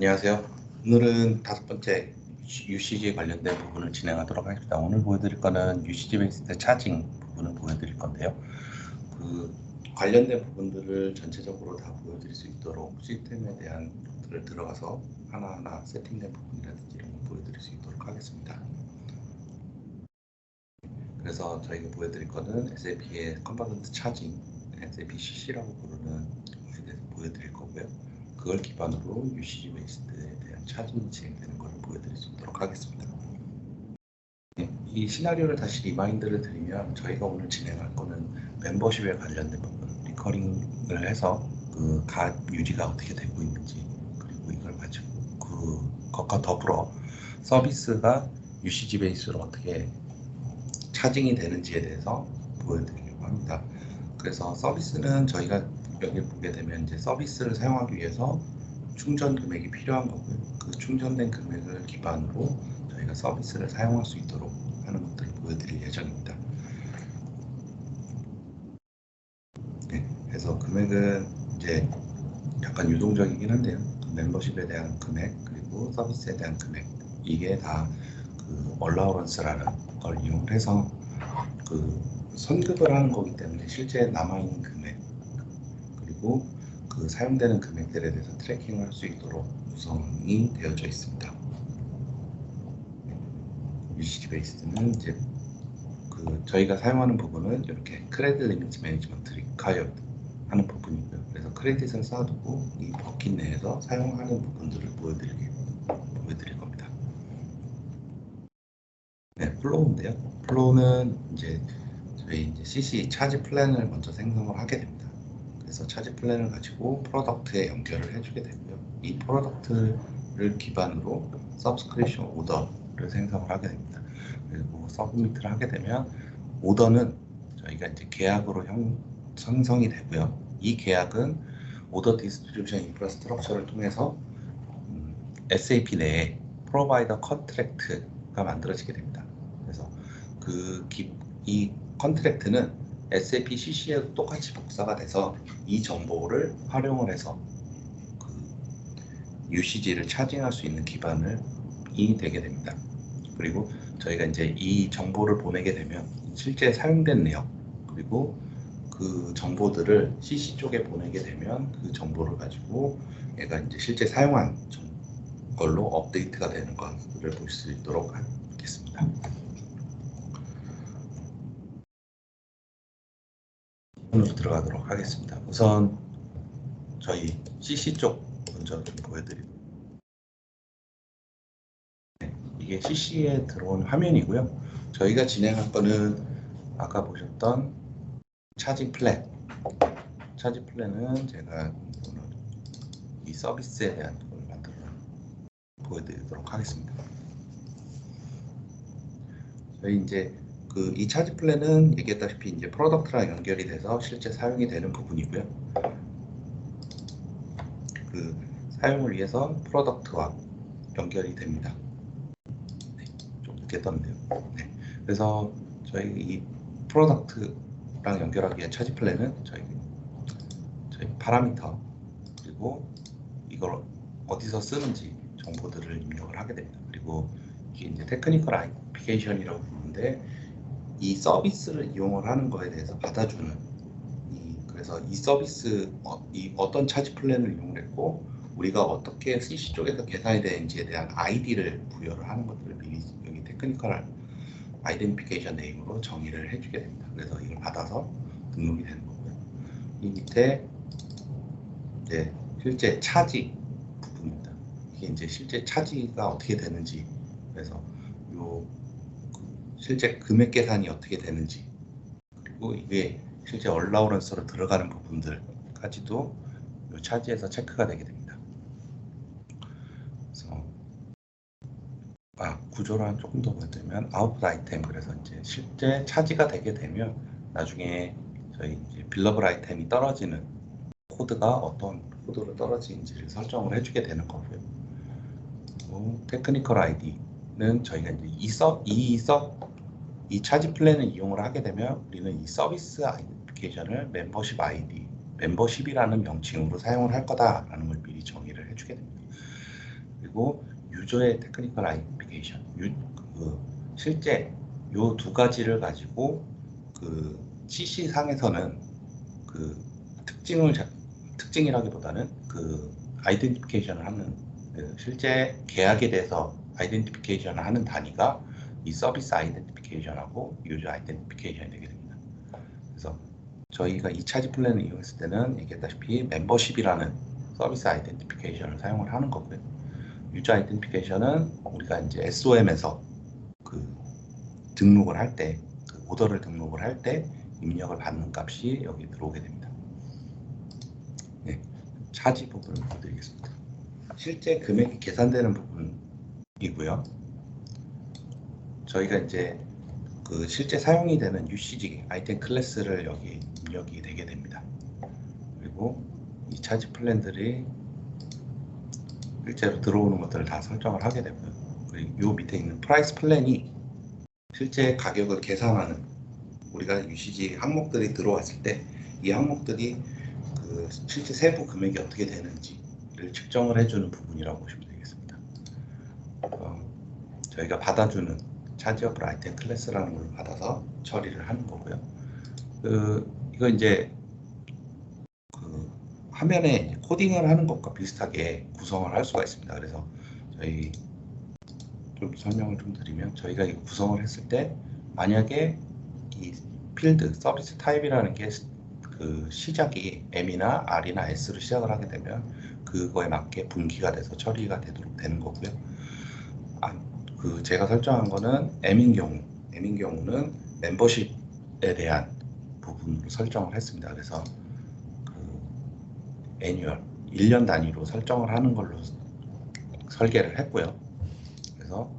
안녕하세요. 오늘은 다섯 번째 UCG 관련된 부분을 진행하도록 하겠습니다. 오늘 보여드릴 거는 UCG 베이스 차징 부분을 보여드릴 건데요. 그 관련된 부분들을 전체적으로 다 보여드릴 수 있도록 시스템에 대한 것들을 들어가서 하나하나 세팅된 부분이라든지 이런 걸 보여드릴 수 있도록 하겠습니다. 그래서 저희가 보여드릴 거는 SAP의 컨버전트 차징, SAP CC라고 부르는 것에 대해서 보여드릴 거고요. 그걸 기반으로 UCG 베이스에 대한 차징이 진행되는 것을 보여드릴 수 있도록 하겠습니다. 이 시나리오를 다시 리마인드를 드리면 저희가 오늘 진행할 거는 멤버십에 관련된 부분, 리커링을 해서 그 가 유지가 어떻게 되고 있는지, 그리고 이걸 가지고 그것과 더불어 서비스가 UCG 베이스로 어떻게 차징이 되는지에 대해서 보여드리려고 합니다. 그래서 서비스는 저희가 여기 보게 되면 이제 서비스를 사용하기 위해서 충전 금액이 필요한 거고요. 그 충전된 금액을 기반으로 저희가 서비스를 사용할 수 있도록 하는 것들을 보여드릴 예정입니다. 네, 그래서 금액은 이제 약간 유동적이긴 한데요. 그 멤버십에 대한 금액 그리고 서비스에 대한 금액 이게 다 그 얼라우런스라는 걸 이용해서 그 선급을 하는 거기 때문에 실제 남아있는 금액 그리고 그 사용되는 금액들에 대해서 트래킹을 할 수 있도록 구성이 되어져 있습니다. UCG 베이스는 이제 그 저희가 사용하는 부분은 이렇게 크레딧 리미트 매니지먼트 리콰이어드 하는 부분이고요. 그래서 크레딧을 쌓아두고 이 버킷 내에서 사용하는 부분들을 보여드릴 겁니다. 네, 플로우인데요. 플로우는 이제 저희 이제 CC 차지 플랜을 먼저 생성을 하게 됩니다. 그래서 차지 플랜을 가지고 프로덕트에 연결을 해주게 되고요. 이 프로덕트를 기반으로 서브스크립션 오더를 생성을 하게 됩니다. 그리고 서브미트를 하게 되면 오더는 저희가 이제 계약으로 형성이 되고요. 이 계약은 오더 디스트리뷰션 인프라스트럭처를 통해서 SAP 내에 프로바이더 컨트랙트가 만들어지게 됩니다. 그래서 이 컨트랙트는 SAP CC에도 똑같이 복사가 돼서 이 정보를 활용을 해서 그 UCG를 차징할 수 있는 기반이 되게 됩니다. 그리고 저희가 이제 이 정보를 보내게 되면 실제 사용된 내역 그리고 그 정보들을 CC 쪽에 보내게 되면 그 정보를 가지고 얘가 이제 실제 사용한 걸로 업데이트가 되는 것을 볼 수 있도록 하겠습니다. 오늘 들어가도록 하겠습니다. 우선 저희 CC 쪽 먼저 좀 보여드리고 이게 CC에 들어온 화면이고요. 저희가 진행할 거는 아까 보셨던 차징 플랜. 차징 플랜은 제가 오늘 이 서비스에 대한 걸 만들어 보여드리도록 하겠습니다. 저희 이제 이 차지 플랜은 얘기했다시피 이제 프로덕트랑 연결이 돼서 실제 사용이 되는 부분이고요. 그 사용을 위해서 프로덕트와 연결이 됩니다. 네, 좀 늦게 떴네요. 네, 그래서 저희 이 프로덕트랑 연결하기 위한 차지 플랜은 저희 파라미터 그리고 이걸 어디서 쓰는지 정보들을 입력을 하게 됩니다. 그리고 이게 이제 테크니컬 아이피케이션이라고 부르는데 이 서비스를 이용을 하는 거에 대해서 받아주는 그래서 이 서비스 어떤 차지 플랜을 이용했고 우리가 어떻게 CC 쪽에서 계산이 되는지에 대한 아이디를 부여를 하는 것들을 미리 여기 테크니컬 아이덴티피케이션 네임으로 정의를 해주게 됩니다. 그래서 이걸 받아서 등록이 되는 거고요. 이 밑에 이제 실제 차지 부분입니다. 이게 이제 실제 차지가 어떻게 되는지 그래서 실제 금액 계산이 어떻게 되는지 그리고 이게 실제 얼라우런스로 들어가는 부분들까지도 이 차지에서 체크가 되게 됩니다. 그래서 구조를 조금 더 보여드리면 아웃풋 아이템 그래서 이제 실제 차지가 되게 되면 나중에 저희 이제 빌러블 아이템이 떨어지는 코드가 어떤 코드로 떨어지는지를 설정을 해주게 되는 거고요. 그리고 테크니컬 아이디는 저희가 이제 이 차지 플랜을 이용을 하게 되면 우리는 이 서비스 아이덴티피케이션을 멤버십 아이디, 멤버십이라는 명칭으로 사용을 할 거다라는 걸 미리 정의를 해주게 됩니다. 그리고 유저의 테크니컬 아이덴티피케이션, 실제 요 두 가지를 가지고 그 CC 상에서는 그 특징이라기보다는 그 아이덴티피케이션을 하는 실제 계약에 대해서 아이덴티피케이션을 하는 단위가 이 서비스 아이덴티피케이션하고 유저 아이덴티피케이션이 되게 됩니다. 그래서 저희가 이 차지 플랜을 이용했을 때는 얘기했다시피 멤버십이라는 서비스 아이덴티피케이션을 사용을 하는 거고요. 유저 아이덴티피케이션은 우리가 이제 SOM에서 그 등록을 할 때, 그 오더를 등록을 할 때 입력을 받는 값이 여기 들어오게 됩니다. 네, 차지 부분을 보여드리겠습니다. 실제 금액이 계산되는 부분이고요. 저희가 이제 그 실제 사용이 되는 UCG 아이템 클래스를 여기 입력이 되게 됩니다. 그리고 이 차지 플랜들이 실제로 들어오는 것들을 다 설정을 하게 되고요. 그리고 요 밑에 있는 프라이스 플랜이 실제 가격을 계산하는 우리가 UCG 항목들이 들어왔을 때 이 항목들이 그 실제 세부 금액이 어떻게 되는지를 측정을 해주는 부분이라고 보시면 되겠습니다. 저희가 받아주는 차지어블 아이템 클래스라는 걸 받아서 처리를 하는 거고요. 이거 이제 그 화면에 코딩을 하는 것과 비슷하게 구성을 할 수가 있습니다. 그래서 저희 좀 설명을 좀 드리면 저희가 이거 구성을 했을 때 만약에 이 필드 서비스 타입이라는 게 그 시작이 M이나 R이나 S로 시작을 하게 되면 그거에 맞게 분기가 돼서 처리가 되도록 되는 거고요. 그 제가 설정한 거는 M인 경우는 멤버십에 대한 부분으로 설정을 했습니다. 그래서 그 애뉴얼 1년 단위로 설정을 하는 걸로 설계를 했고요. 그래서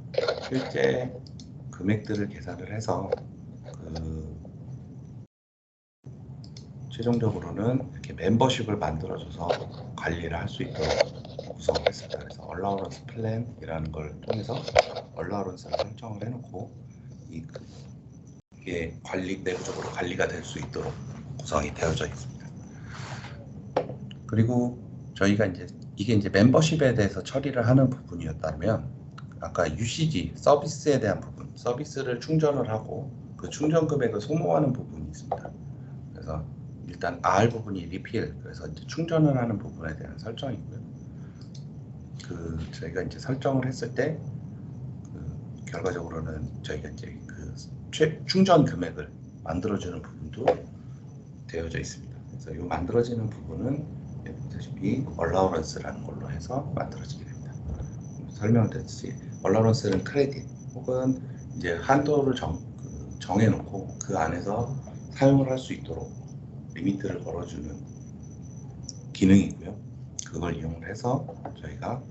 실제 금액들을 계산을 해서 그 최종적으로는 이렇게 멤버십을 만들어줘서 관리를 할 수 있도록 구성을 했습니다. 그래서 얼라우런스 플랜이라는 걸 통해서 얼라우런스를 설정을 해놓고 이게 내부적으로 관리가 될 수 있도록 구성이 되어져 있습니다. 그리고 저희가 이게 이제 멤버십에 대해서 처리를 하는 부분이었다면 아까 UCG 서비스에 대한 부분, 서비스를 충전을 하고 그 충전 금액을 소모하는 부분이 있습니다. 그래서 일단 R 부분이 리필, 그래서 이제 충전을 하는 부분에 대한 설정이고요. 저희가 이제 설정을 했을 때 결과적으로는 저희가 이제 충전 금액을 만들어주는 부분도 되어져 있습니다. 그래서 이 만들어지는 부분은 보시다시피 얼라우런스라는 걸로 해서 만들어지게 됩니다. 설명드렸듯이 얼라우런스는 크레딧 혹은 이제 한도를 정해놓고 그 안에서 사용을 할 수 있도록 리미트를 걸어주는 기능이고요. 그걸 이용을 해서 저희가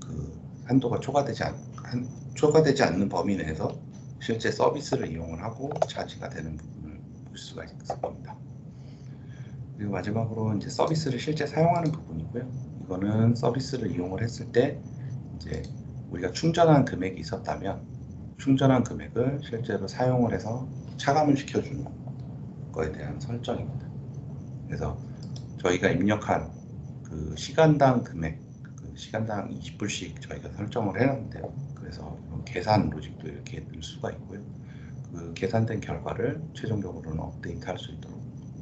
그 한도가 초과되지 않는 범위 내에서 실제 서비스를 이용을 하고 차지가 되는 부분을 볼 수가 있을 겁니다. 그리고 마지막으로 이제 서비스를 실제 사용하는 부분이고요. 이거는 서비스를 이용을 했을 때 이제 우리가 충전한 금액이 있었다면 충전한 금액을 실제로 사용을 해서 차감을 시켜주는 거에 대한 설정입니다. 그래서 저희가 입력한 그 시간당 금액, 시간당 20불씩 저희가 설정을 해놨는데요. 그래서 계산 로직도 이렇게 넣을 수가 있고요. 그 계산된 결과를 최종적으로는 업데이트할 수 있도록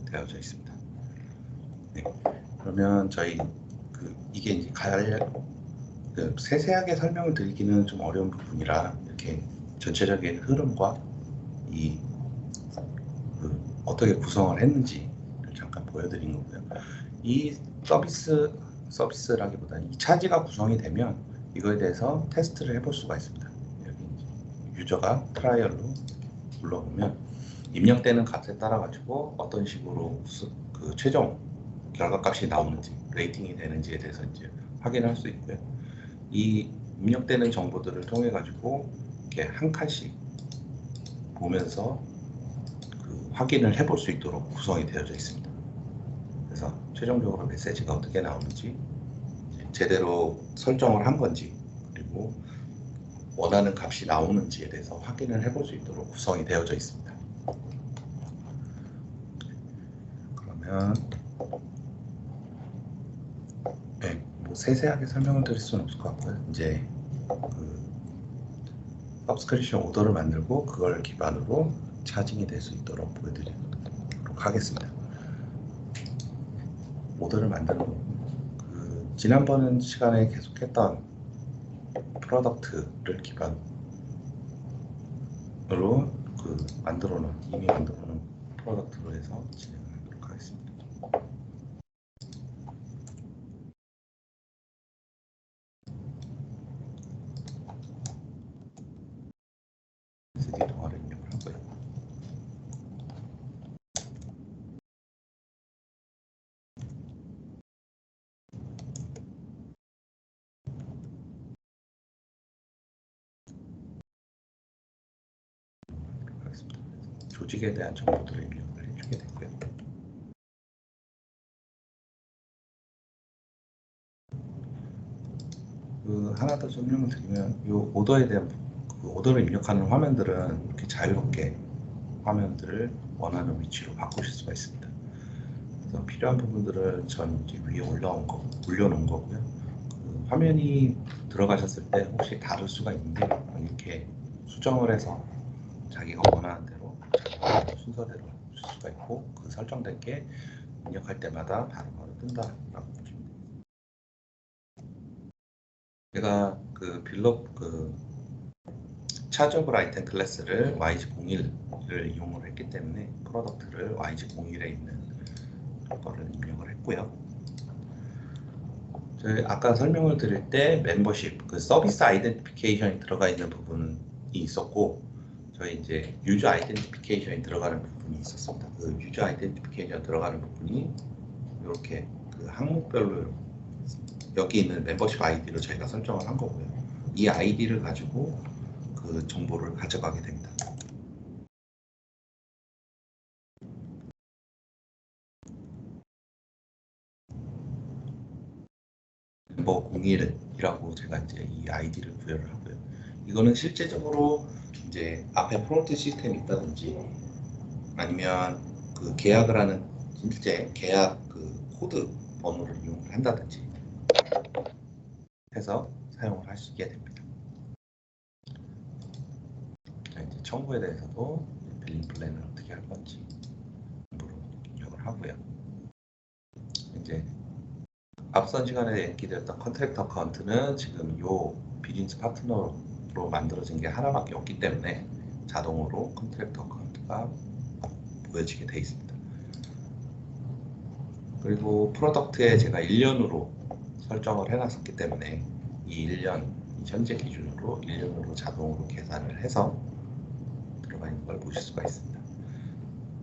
되어져 있습니다. 네, 그러면 저희 이게 이제 세세하게 설명을 드리기는 좀 어려운 부분이라 이렇게 전체적인 흐름과 어떻게 구성을 했는지를 잠깐 보여드린 거고요. 이 서비스라기보다는 이 차지가 구성이 되면 이거에 대해서 테스트를 해볼 수가 있습니다. 여기 유저가 트라이얼로 불러보면 입력되는 값에 따라 가지고 어떤 식으로 그 최종 결과값이 나오는지 레이팅이 되는지에 대해서 이제 확인할 수 있고요. 이 입력되는 정보들을 통해 가지고 이렇게 한 칸씩 보면서 확인을 해볼 수 있도록 구성이 되어져 있습니다. 그래서 최종적으로 메시지가 어떻게 나오는지 제대로 설정을 한 건지 그리고 원하는 값이 나오는지에 대해서 확인을 해볼 수 있도록 구성이 되어져 있습니다. 그러면 세세하게 설명을 드릴 수는 없을 것 같고요. 이제 그 서브스크립션 오더를 만들고 그걸 기반으로 차징이 될 수 있도록 보여드리도록 하겠습니다. 오더를 만드는 그 지난번 시간에 계속했던 프로덕트를 기반으로 그 이미 만들어 놓은 프로덕트로 해서 진행을 하도록 하겠습니다. SD 동화를 입력을 하고요. 조직에 대한 정보들을 입력을 해주게 되고요. 하나 더 설명을 드리면 이 오더에 대한 그 오더를 입력하는 화면들은 이렇게 자유롭게 화면들을 원하는 위치로 바꾸실 수가 있습니다. 그래서 필요한 부분들을 전 이제 위에 올려놓은 거고요. 그 화면이 들어가셨을 때 혹시 다를 수가 있는데 이렇게 수정을 해서 자기가 원하는 대로 순서대로 줄 수가 있고 그 설정된 게 입력할 때마다 바로바로 뜬다라고 보시면 됩니다. 제가 그 빌업 차저블 아이템 클래스를 YG01을 이용을 했기 때문에 프로덕트를 YG01에 있는 거를 입력을 했고요. 저희 아까 설명을 드릴 때 멤버십, 그 서비스 아이덴티피케이션이 들어가 있는 부분이 있었고 저희 이제 유저 아이덴티피케이션이 들어가는 부분이 있었습니다. 그 유저 아이덴티피케이션 들어가는 부분이 이렇게 그 항목별로 여기 있는 멤버십 아이디로 저희가 설정을 한 거고요. 이 아이디를 가지고 그 정보를 가져가게 됩니다. 멤버 01이라고 제가 이제 이 아이디를 부여를 하고요. 이거는 실제적으로 이제 앞에 프론트 시스템이 있다든지 아니면 그 계약을 하는 실제 계약 그 코드 번호를 이용을 한다든지 해서 사용을 하시게 됩니다. 자, 이제 청구에 대해서도 빌링 플랜을 어떻게 할 건지 입력을 하고요. 이제 앞선 시간에 얘기드렸던 컨트랙터 어카운트는 지금 요 비즈니스 파트너로 만들어진 게 하나밖에 없기 때문에 자동으로 컨트랙터 어카운트가 보여지게 되어 있습니다. 그리고 프로덕트에 제가 1년으로 설정을 해놨었기 때문에 이 1년 현재 기준으로 1년으로 자동으로 계산을 해서 들어가 있는 걸 보실 수가 있습니다.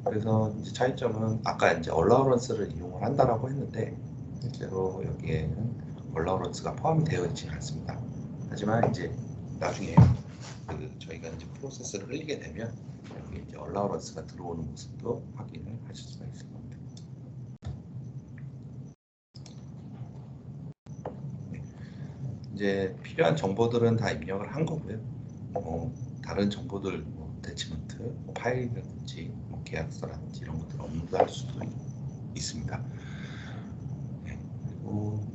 그래서 이제 차이점은 아까 이제 얼라우런스를 이용을 한다라고 했는데 실제로 여기에는 얼라우런스가 포함이 되어 있지는 않습니다. 하지만 이제 나중에 저희가 이제 프로세스를 흘리게 되면 여기 이제 얼라우런스가 들어오는 모습도 확인을 하실 수가 있을 겁니다. 이제 필요한 정보들은 다 입력을 한 거고요. 다른 정보들, 대치먼트, 파일이라든지 계약서라든지 이런 것들 업로드할 수도 있습니다. 네, 그리고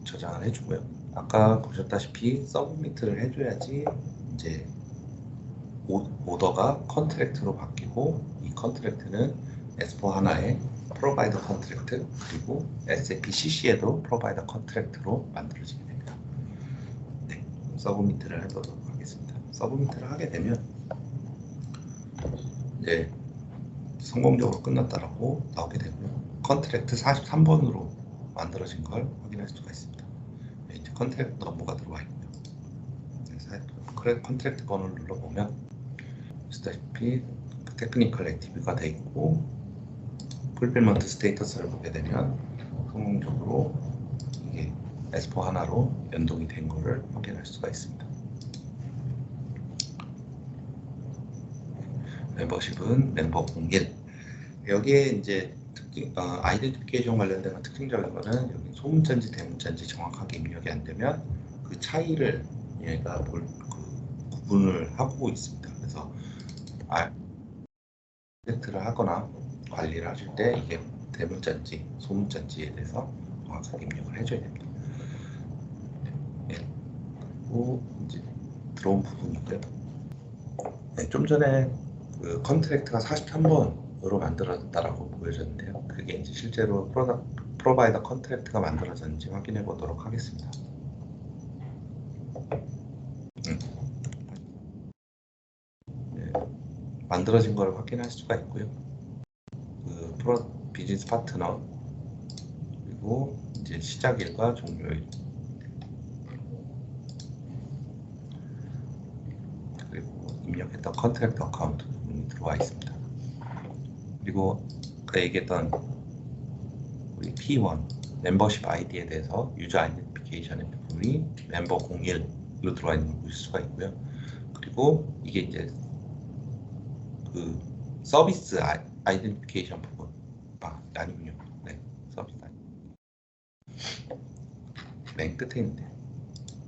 저장을 해주고요. 아까 보셨다시피 서브미트를 해줘야지 이제 오더가 컨트랙트로 바뀌고 이 컨트랙트는 S4HANA의 프로바이더 컨트랙트 그리고 SAP CC에도 프로바이더 컨트랙트로 만들어지게 됩니다. 네, 서브미트를 해보도록 하겠습니다. 서브미트를 하게 되면 이제 성공적으로 끝났다라고 나오게 되고요. 컨트랙트 43번으로 만들어진 걸 확인할 수가 있습니다. 네, 이제 컨트랙트 업무가 들어와 있고요. 컨트랙트 번호를 눌러보면 보시다시피 테크니컬 액티브가 되어 있고 풀필먼트 스테이터스를 보게 되면 성공적으로 이게 S4HANA로 연동이 된 것을 확인할 수가 있습니다. 멤버십은 멤버 01. 여기에 이제 아이덴티피케이션 관련된 특징적인 거는 여기 소문자인지 대문자인지 정확하게 입력이 안 되면 그 차이를 얘가 구분을 하고 있습니다. 그래서 세트를 하거나 관리를 하실 때 이게 대문자인지 소문자인지에 대해서 정확하게 입력을 해줘야 됩니다. 예. 그리고 이제 들어온 부분이고요. 네, 좀 전에 그 컨트랙트가 43번으로 만들어졌다라고 보여졌는데요. 그게 이제 실제로 프로바이더 컨트랙트가 만들어졌는지 확인해 보도록 하겠습니다. 네, 만들어진 걸 확인할 수가 있고요. 그 비즈니스 파트너 그리고 이제 시작일과 종료일 그리고 입력했던 컨트랙트 어카운트 부분이 들어와 있습니다. 그리고 아까 얘기했던 우리 P1 멤버십 아이디에 대해서 유저 아이덴티피케이션의 부분이 멤버 01로 들어와 있는 걸 보실 수가 있고요. 그리고 이게 이제 그 서비스 아이덴티피케이션 부분 아니군요. 네, 서비스 맨 끝에 있는데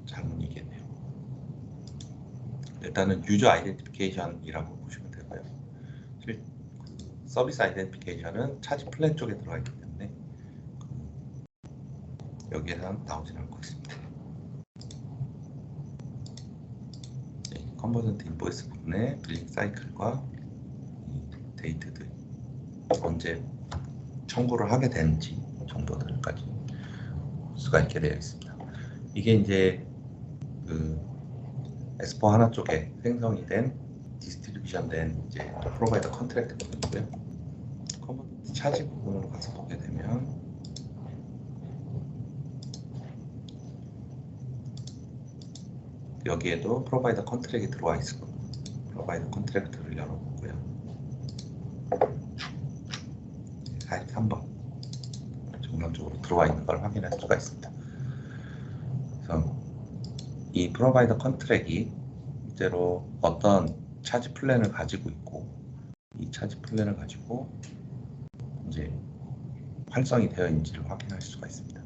잘못 얘기했네요. 일단은 유저 아이덴티피케이션이라고 보시면 되고요. 서비스 아이덴티피케이션은 차지 플랜 쪽에 들어가 있기 때문에 여기에서는 나오진 않고 있습니다. 컨버전트 인보이스 부분에 빌링 사이클과 데이트들 언제 청구를 하게 되는지 정보들까지 볼 수가 있게 되어 있습니다. 이게 이제 그 S4 하나 쪽에 생성이 된 디스트리뷰션 된 이제 프로바이더 컨트랙트 부분이고요. 컨버전트 차지 부분으로 가서 보게 되면 여기에도 프로바이더 컨트랙이 들어와 있을 겁니다. 프로바이더 컨트랙트를 열어보고요. 43번 정상적으로 들어와 있는 걸 확인할 수가 있습니다. 그래서 이 프로바이더 컨트랙이 실제로 어떤 차지 플랜을 가지고 있고 이 차지 플랜을 가지고 이제 활성이 되어 있는지를 확인할 수가 있습니다.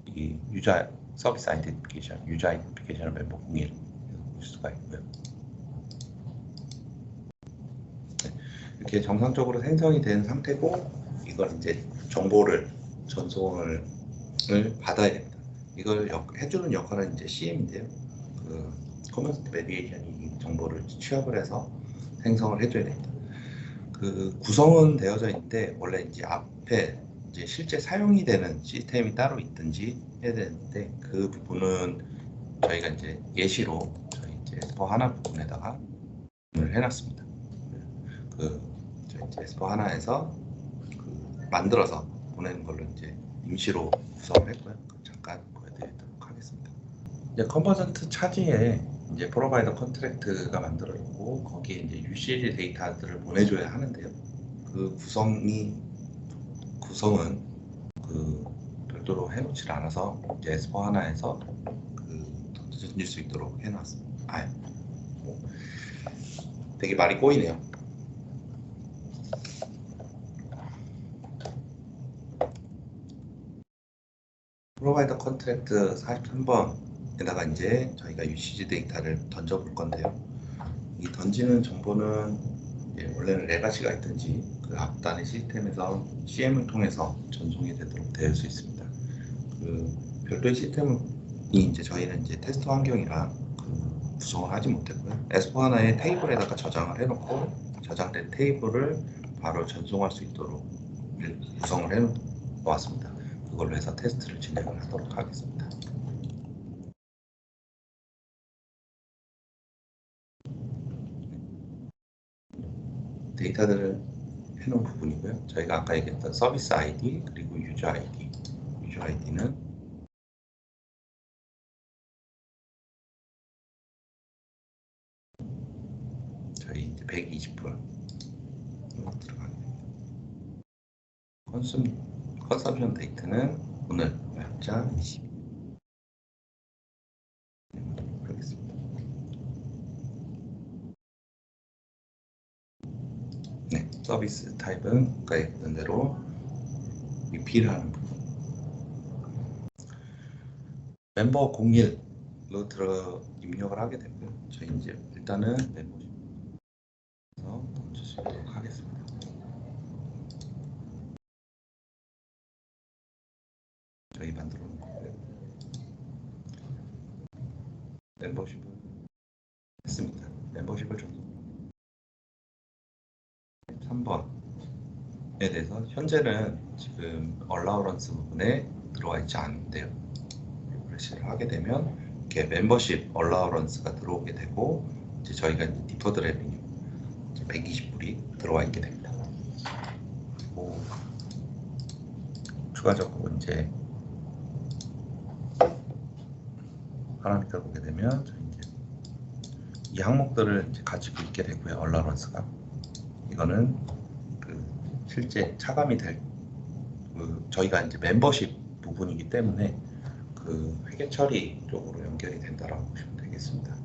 이 유저 서비스 아이덴티피케이션, 유저 아이덴티피케이션 멤버 01 볼 수가 있고요. 네, 이렇게 정상적으로 생성이 된 상태고 이걸 이제 정보를 전송을 받아야 됩니다. 이걸 해주는 역할은 이제 CM인데요. 그 커뮤니티 메디에이션이 정보를 취합을 해서 생성을 해줘야 됩니다. 그 구성은 되어져 있는데 원래 이제 앞에 이제 실제 사용이 되는 시스템이 따로 있든지 해야 되는데 그 부분은 저희가 이제 예시로 저희 이제 S4 하나 부분에다가 해놨습니다. 그 저희 이제 S4 하나에서 그 만들어서 보내는 걸로 이제 임시로 구성을 했고요. 잠깐 보여드리도록 하겠습니다. 이제 컨버전트 차지에 이제 프로바이더 컨트랙트가 만들어졌고 거기에 이제 UCL 데이터들을 보내줘야 하는데요. 그 구성은 그 별도로 해놓지 않아서 이제 S4 하나에서 그 던질 수 있도록 해놨습니다. 되게 말이 꼬이네요. 프로바이더 컨트랙트 43번에다가 이제 저희가 UCG 데이터를 던져볼 건데요. 이 던지는 정보는 원래는 레가시가 있든지 그 앞단의 시스템에서 CM을 통해서 전송이 되도록 되어 있습니다. 그 별도의 시스템이 이제 저희는 이제 테스트 환경이라 그 구성을 하지 못했고요. S4 하나의 테이블에다가 저장을 해놓고 저장된 테이블을 바로 전송할 수 있도록 구성을 해놓았습니다. 그걸로 해서 테스트를 진행을 하도록 하겠습니다. 데이터들을 해놓은 부분이고요. 저희가 아까 얘기했던 서비스 아이디 그리고 유저 아이디는 저희 이제 120불 들어가게 됩니다. 컨섬션 데이트는 오늘 날짜 20 하겠습니다. 네, 서비스 타입은 아까 얘기했던 대로 리필하는 부분. 멤버 01로 입력을 하게 되고요. 저희 이제 일단은 멤버십에서 던져주도록 하겠습니다. 저희 만들어 멤버십을 했습니다. 멤버십을 줬습니다. 3번에 대해서 현재는 지금 얼라우런스 부분에 들어와 있지 않은데요. 리프레시를 하게 되면 이렇게 멤버십 얼라우런스가 들어오게 되고 이제 저희가 이제 디퍼드 레비뉴 120불이 들어와 있게 됩니다. 그리고 추가적으로 이제 파라미터를 보게 되면 저희 이제 이 항목들을 이제 가지고 있게 되고요. 얼라우런스가 이거는 그 실제 차감이 될 저희가 이제 멤버십 부분이기 때문에 그 회계 처리 쪽으로 연결이 된다라고 보시면 되겠습니다.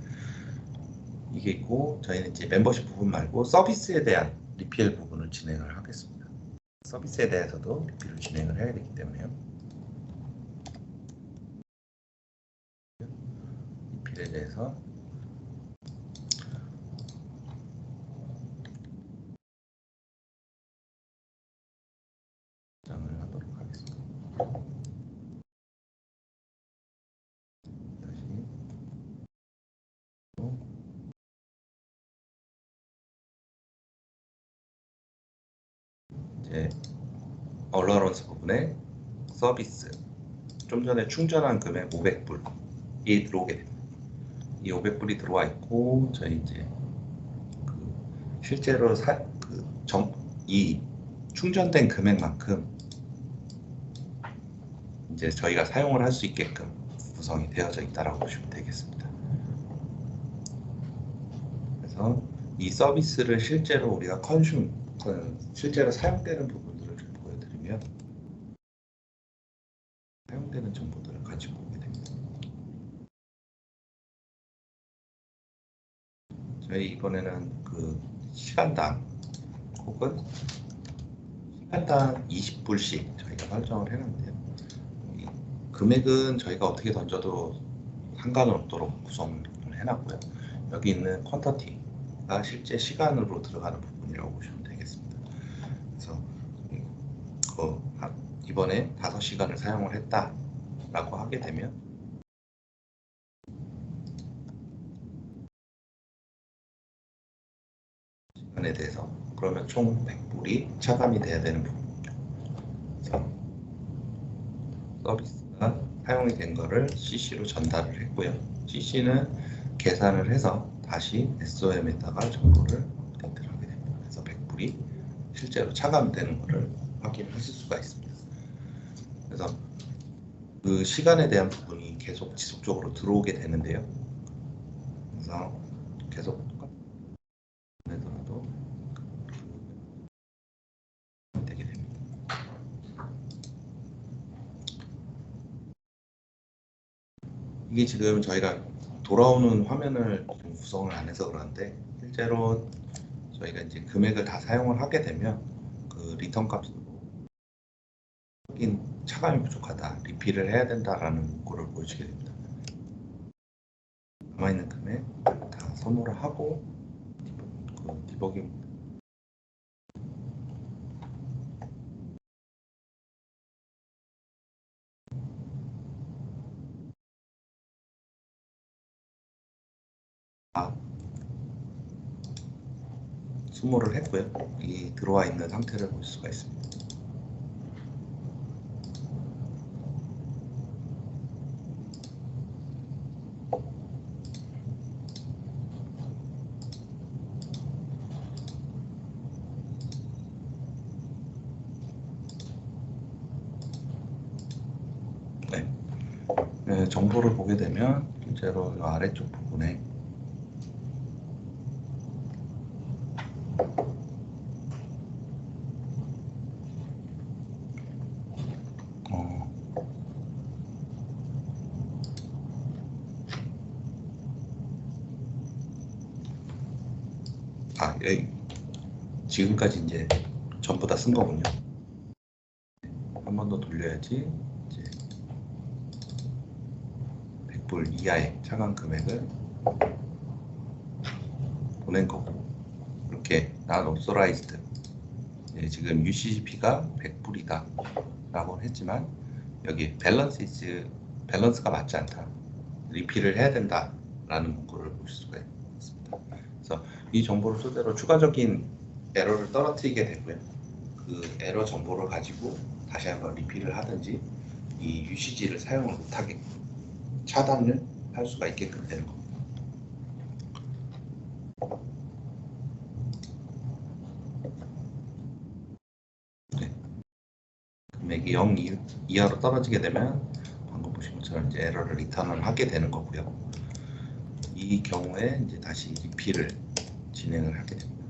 이게 있고 저희는 이제 멤버십 부분 말고 서비스에 대한 리필 부분을 진행을 하겠습니다. 서비스에 대해서도 리필을 진행을 해야 되기 때문에요. 리필에 대해서 정을 하도록 하겠습니다. 다시 이제 얼러런스 부분에 서비스 좀 전에 충전한 금액 500불이 들어오게 됩니다. 이 500불이 들어와 있고 저희 이제 그 실제로 이 충전된 금액만큼 이제 저희가 사용을 할 수 있게끔 구성이 되어져 있다라고 보시면 되겠습니다. 그래서 이 서비스를 실제로 우리가 실제로 사용되는 부분들을 좀 보여드리면 사용되는 정보들을 가지고 오게 됩니다. 저희 이번에는 그 시간당 혹은 시간당 20불씩 저희가 설정을 해놨는데요. 이 금액은 저희가 어떻게 던져도 상관없도록 구성을 해놨고요. 여기 있는 퀀터티가 실제 시간으로 들어가는 부분이라고 보시면 되겠습니다. 그래서 이번에 5시간을 사용을 했다라고 하게 되면 시간에 대해서 그러면 총 100불이 차감이 돼야 되는 부분이죠. 그래서 서비스가 사용이 된 거를 CC로 전달을 했고요. CC는 계산을 해서 다시 SOM에다가 정보를 업데이트를 하게 됩니다. 그래서 100불이 실제로 차감되는 것을 확인하실 수가 있습니다. 그래서 그 시간에 대한 부분이 계속 지속적으로 들어오게 되는데요. 그래서 계속 하더라도 되게 됩니다. 이게 지금 저희가 돌아오는 화면을 좀 구성을 안 해서 그러는데 실제로 저희가 이제 금액을 다 사용을 하게 되면 그 리턴 값으로 차감이 부족하다, 리필을 해야 된다라는 거를 보여주게 됩니다. 남아있는 금액 다 소모를 하고 디버깅 소모를 했고요. 이 들어와 있는 상태를 볼 수가 있습니다. 네, 정보를 보게 되면 실제로 이 아래쪽 부분에 여기 지금까지 이제 전부 다 쓴 거군요. 한 번 더 돌려야지 이제 100불 이하의 차감 금액을 보낸 거고, 이렇게 난 옵소라이즈드 지금 UCCP가 100불이다 라고 했지만 여기 밸런스가 맞지 않다, 리필을 해야 된다 라는 문구를 보실 수가 있습니다. 그래서 이 정보를 토대로 추가적인 에러를 떨어뜨리게 되고요. 그 에러 정보를 가지고 다시 한번 리필을 하든지 이 UCG를 사용을 못하게 차단을 할 수가 있게끔 되는 겁니다. 네. 금액이 0 이하로 떨어지게 되면 방금 보신 것처럼 이제 에러를 리턴을 하게 되는 거고요. 이 경우에 이제 다시 리필을 진행을 하게 됩니다.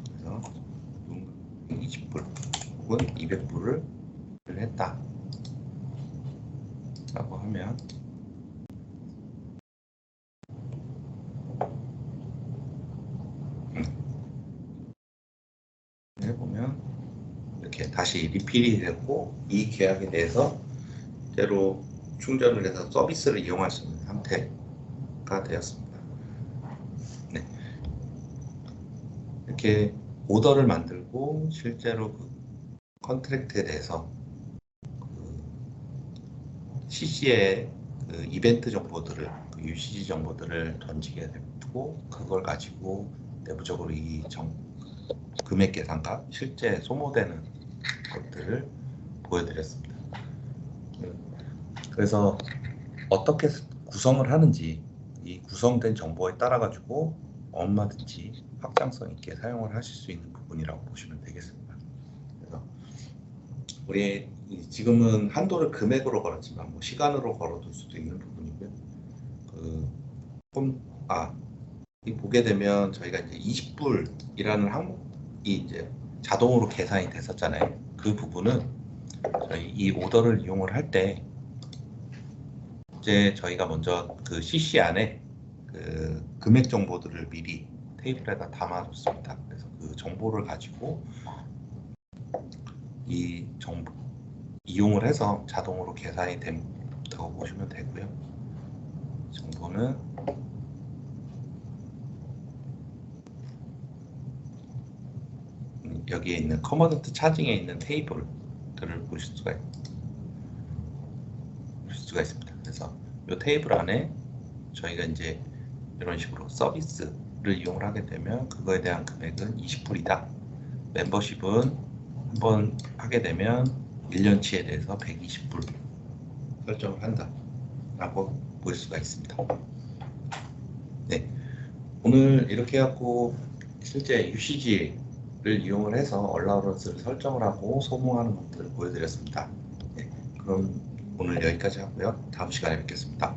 그래서 20불 혹은 200불을 했다 라고 하면 해보면 이렇게 다시 리필이 되고 이 계약에 대해서 대로 충전을 해서 서비스를 이용할 수 있는 상태가 되었습니다. 네. 이렇게 오더를 만들고 실제로 그 컨트랙트에 대해서 CC의 그 이벤트 정보들을, 그 UCG 정보들을 던지게 되고 그걸 가지고 내부적으로 이 금액 계산과 실제 소모되는 것들을 보여드렸습니다. 그래서 어떻게 구성을 하는지 이 구성된 정보에 따라 가지고 얼마든지 확장성 있게 사용을 하실 수 있는 부분이라고 보시면 되겠습니다. 그래서 우리 지금은 한도를 금액으로 걸었지만 뭐 시간으로 걸어둘 수도 있는 부분이고요. 이 보게 되면 저희가 이제 20불이라는 항목이 이제 자동으로 계산이 됐었잖아요. 그 부분은 저희 이 오더를 이용을 할 때 이제 저희가 먼저 그 CC 안에 그 금액 정보들을 미리 테이블에다 담아뒀습니다. 그래서 그 정보를 가지고 이 정보 이용을 해서 자동으로 계산이 된다고 보시면 되고요. 정보는 여기에 있는 커머던트 차징에 있는 테이블들을 보실 수가 있습니다. 그래서 이 테이블 안에 저희가 이제 이런 식으로 서비스를 이용을 하게 되면 그거에 대한 금액은 20불이다. 멤버십은 한번 하게 되면 1년치에 대해서 120불 설정을 한다 라고 볼 수가 있습니다. 네, 오늘 이렇게 해갖고 실제 UCG를 이용을 해서 얼라우런스를 설정을 하고 소모하는 것들을 보여드렸습니다. 네, 그럼 오늘 여기까지 하고요. 다음 시간에 뵙겠습니다.